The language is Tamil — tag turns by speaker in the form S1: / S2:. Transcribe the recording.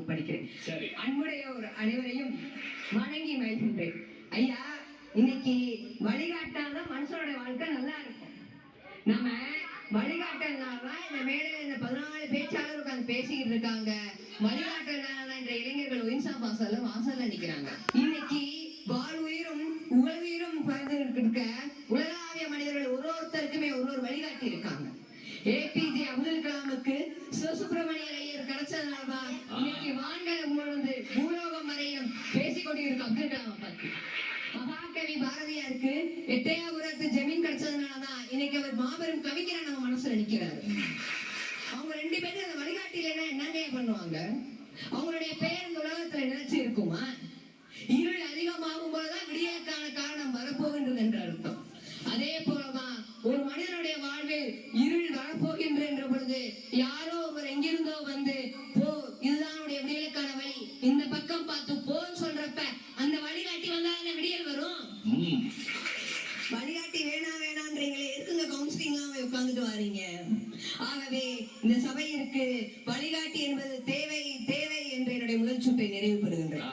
S1: வகுப்பு படிக்கிறேன். அன்புடையோர் அனைவரையும் வணங்கி மகிழ்கின்றேன். ஐயா, இன்னைக்கு வழிகாட்டாதான் மனுஷனோட வாழ்க்கை நல்லா இருக்கும். நம்ம வழிகாட்டனாலதான் இந்த மேடையில இந்த 14 பேச்சாளர் உட்கார்ந்து பேசிக்கிட்டு இருக்காங்க. வழிகாட்டனால இந்த இளைஞர்கள் ஒயின்சா வாசல்ல நிக்கிறாங்க. இன்னைக்கு வாழ்வுயிரும் உயிரும் இருக்க உலகளாவிய மனிதர்கள் ஒருத்தருக்குமே ஒரு வழிகாட்டி இருக்காங்க. APJ அப்துல் கலாமுக்கு சிவசுப்பிரமணியர் ஐயர் கிடைச்சதுனாலதான் இன்னைக்கு வான்களம் முழுந்து பூலோகம் வரையும் பேசிக்கொண்டிருக்க அப்துல் கலாமை பத்தி. மகாகவி பாரதியாருக்கு எட்டயபுரத்து ஜமீன் கிடைச்சதுனாலதான் இன்னைக்கு அவர் மாபெரும் கவிஞரா நம்ம மனசுல நிக்கிறாரு. அவங்க 2 பேரும் அந்த வழிகாட்டியில என்னங்க பண்ணுவாங்க? அவங்களுடைய பெயர் இந்த உலகத்துல நினைச்சு இருக்குமா? இருள் அதிகமாகும் போதுதான் விடியலுக்கான காரணம் வரப்போகின்றது என்று அர்த்தம். அதே போலதான் ஒரு மனிதனுடைய வாழ்வில் இருள் வரப்போகின்ற என்ற பொழுது யாரோ ஒருவர் எங்கிருந்தோ வந்து போ, இதுதான் விடியலுக்கான வழி, இந்த பக்கம் பார்த்து போன்னு சொல்றப்ப அந்த வழிகாட்டி வந்தாதானே விடியல் வரும். வழிகாட்டி வேணான்றீங்களே, இருக்குங்க கவுன்சிலிங்லாம் உட்கார்ந்துட்டு வாரீங்க. ஆகவே இந்த சபையிற்கு வழிகாட்டி என்பது தேவை தேவை என்று என்னுடைய முதல் சுட்டை நிறைவு பெறுகின்றேன்.